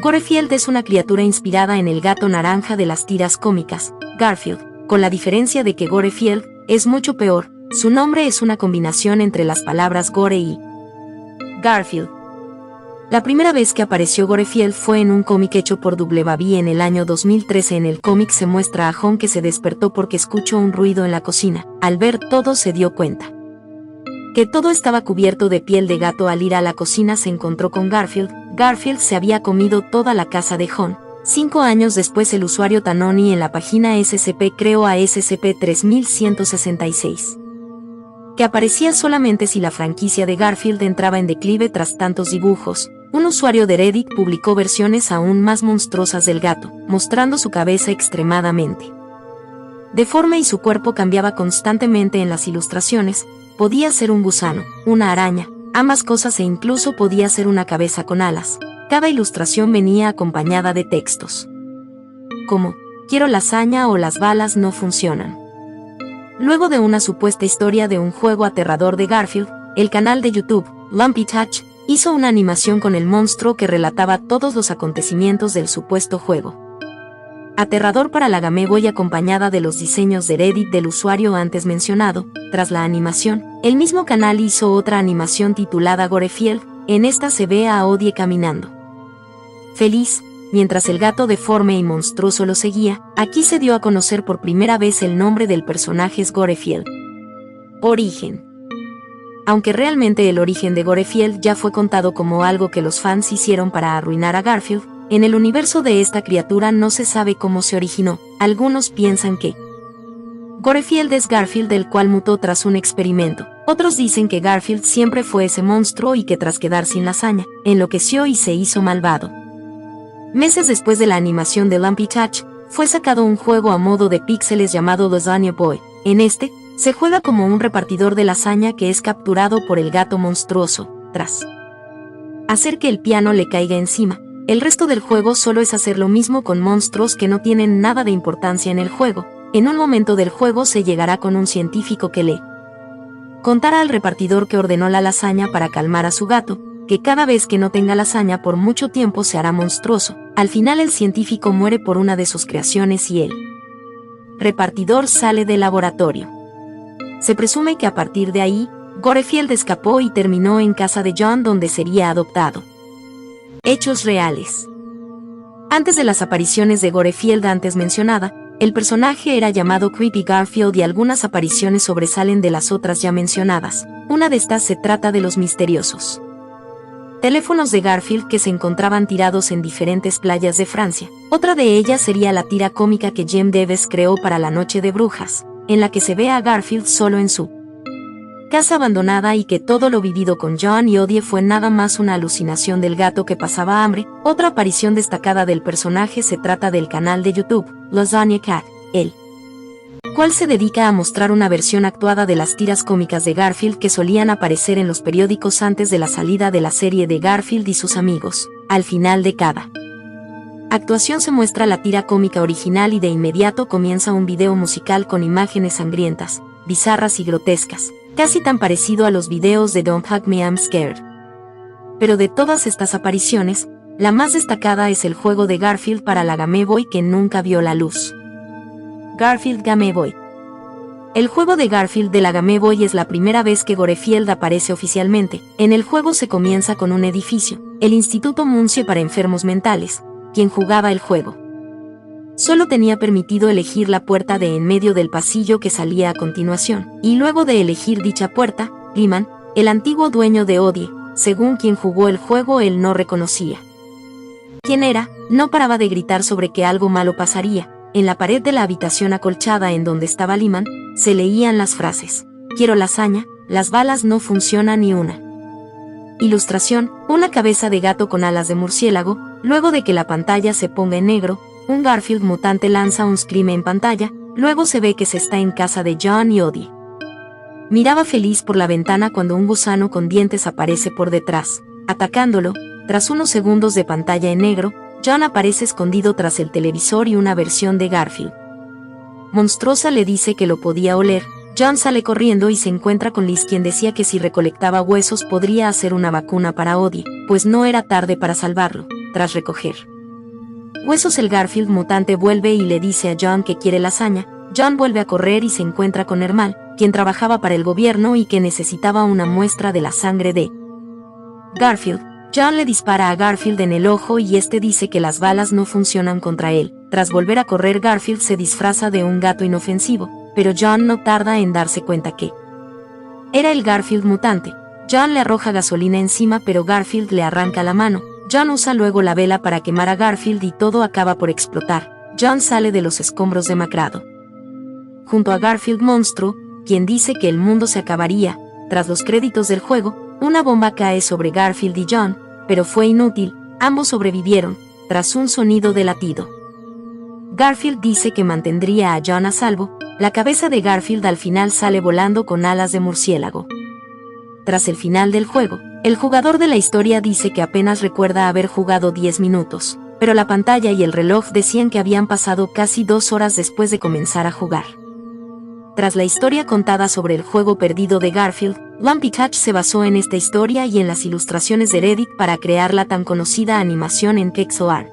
Gorefield es una criatura inspirada en el gato naranja de las tiras cómicas, Garfield, con la diferencia de que Gorefield es mucho peor. Su nombre es una combinación entre las palabras Gore y Garfield. La primera vez que apareció Gorefield fue en un cómic hecho por WB en el año 2013. En el cómic se muestra a Jon que se despertó porque escuchó un ruido en la cocina. Al ver todo se dio cuenta que todo estaba cubierto de piel de gato. Al ir a la cocina se encontró con Garfield. Garfield se había comido toda la casa de Jon. 5 años después el usuario Tanoni en la página SCP creó a SCP-3166. Que aparecía solamente si la franquicia de Garfield entraba en declive tras tantos dibujos. Un usuario de Reddit publicó versiones aún más monstruosas del gato, mostrando su cabeza extremadamente deforme y su cuerpo cambiaba constantemente en las ilustraciones. Podía ser un gusano, una araña, ambas cosas e incluso podía ser una cabeza con alas. Cada ilustración venía acompañada de textos como «Quiero lasaña» o «Las balas no funcionan». Luego de una supuesta historia de un juego aterrador de Garfield, el canal de YouTube, Lumpy Touch, hizo una animación con el monstruo que relataba todos los acontecimientos del supuesto juego aterrador para la Game Boy, acompañada de los diseños de Reddit del usuario antes mencionado. Tras la animación, el mismo canal hizo otra animación titulada Gorefield. En esta se ve a Odie caminando feliz, mientras el gato deforme y monstruoso lo seguía. Aquí se dio a conocer por primera vez el nombre del personaje es Gorefield. Origen. Aunque realmente el origen de Gorefield ya fue contado como algo que los fans hicieron para arruinar a Garfield, en el universo de esta criatura no se sabe cómo se originó. Algunos piensan que Gorefield es Garfield, del cual mutó tras un experimento. Otros dicen que Garfield siempre fue ese monstruo y que tras quedar sin lasaña, enloqueció y se hizo malvado. Meses después de la animación de Lumpy Touch, fue sacado un juego a modo de píxeles llamado Lasagna Boy. En este, se juega como un repartidor de lasaña que es capturado por el gato monstruoso, tras hacer que el piano le caiga encima. El resto del juego solo es hacer lo mismo con monstruos que no tienen nada de importancia en el juego. En un momento del juego se llegará con un científico que le contará al repartidor que ordenó la lasaña para calmar a su gato, que cada vez que no tenga lasaña por mucho tiempo se hará monstruoso. Al final el científico muere por una de sus creaciones y el repartidor sale del laboratorio. Se presume que a partir de ahí, Gorefield escapó y terminó en casa de Jon, donde sería adoptado. Hechos reales. Antes de las apariciones de Gorefield antes mencionada, el personaje era llamado Creepy Garfield y algunas apariciones sobresalen de las otras ya mencionadas. Una de estas se trata de los misteriosos teléfonos de Garfield que se encontraban tirados en diferentes playas de Francia. Otra de ellas sería la tira cómica que Jem Deves creó para la Noche de Brujas, en la que se ve a Garfield solo en su casa abandonada y que todo lo vivido con Jon y Odie fue nada más una alucinación del gato que pasaba hambre. Otra aparición destacada del personaje se trata del canal de YouTube, Lasagna Cat, el cual se dedica a mostrar una versión actuada de las tiras cómicas de Garfield que solían aparecer en los periódicos antes de la salida de la serie de Garfield y sus amigos. Al final de cada actuación se muestra la tira cómica original y de inmediato comienza un video musical con imágenes sangrientas, bizarras y grotescas, casi tan parecido a los videos de Don't Hug Me I'm Scared. Pero de todas estas apariciones, la más destacada es el juego de Garfield para la Game Boy que nunca vio la luz. Garfield Game Boy. El juego de Garfield de la Game Boy es la primera vez que Gorefield aparece oficialmente. En el juego se comienza con un edificio, el Instituto Muncie para Enfermos Mentales. Quien jugaba el juego solo tenía permitido elegir la puerta de en medio del pasillo que salía a continuación, y luego de elegir dicha puerta, Lyman, el antiguo dueño de Odie, según quien jugó el juego, él no reconocía quién era, no paraba de gritar sobre que algo malo pasaría. En la pared de la habitación acolchada en donde estaba Lyman, se leían las frases: quiero lasaña, las balas no funcionan y una ilustración, una cabeza de gato con alas de murciélago. Luego de que la pantalla se ponga en negro, un Garfield mutante lanza un scream en pantalla. Luego se ve que se está en casa de Jon y Odie. Miraba feliz por la ventana cuando un gusano con dientes aparece por detrás, atacándolo. Tras unos segundos de pantalla en negro, Jon aparece escondido tras el televisor y una versión de Garfield monstruosa le dice que lo podía oler. Jon sale corriendo y se encuentra con Liz, quien decía que si recolectaba huesos podría hacer una vacuna para Odie, pues no era tarde para salvarlo. tras recoger huesos. El Garfield mutante vuelve y le dice a John que quiere lasaña. John vuelve a correr y se encuentra con Hermal, quien trabajaba para el gobierno y que necesitaba una muestra de la sangre de Garfield. John le dispara a Garfield en el ojo y este dice que las balas no funcionan contra él. Tras volver a correr, Garfield se disfraza de un gato inofensivo, pero John no tarda en darse cuenta que era el Garfield mutante. John le arroja gasolina encima, pero Garfield le arranca la mano. John usa luego la vela para quemar a Garfield y todo acaba por explotar. John sale de los escombros demacrado junto a Garfield monstruo, quien dice que el mundo se acabaría. Tras los créditos del juego, una bomba cae sobre Garfield y John, pero fue inútil, ambos sobrevivieron, tras un sonido de latido. Garfield dice que mantendría a John a salvo. La cabeza de Garfield al final sale volando con alas de murciélago. Tras el final del juego, el jugador de la historia dice que apenas recuerda haber jugado 10 minutos, pero la pantalla y el reloj decían que habían pasado casi 2 horas después de comenzar a jugar. Tras la historia contada sobre el juego perdido de Garfield, Lumpy Touch se basó en esta historia y en las ilustraciones de Reddit para crear la tan conocida animación en pixel art.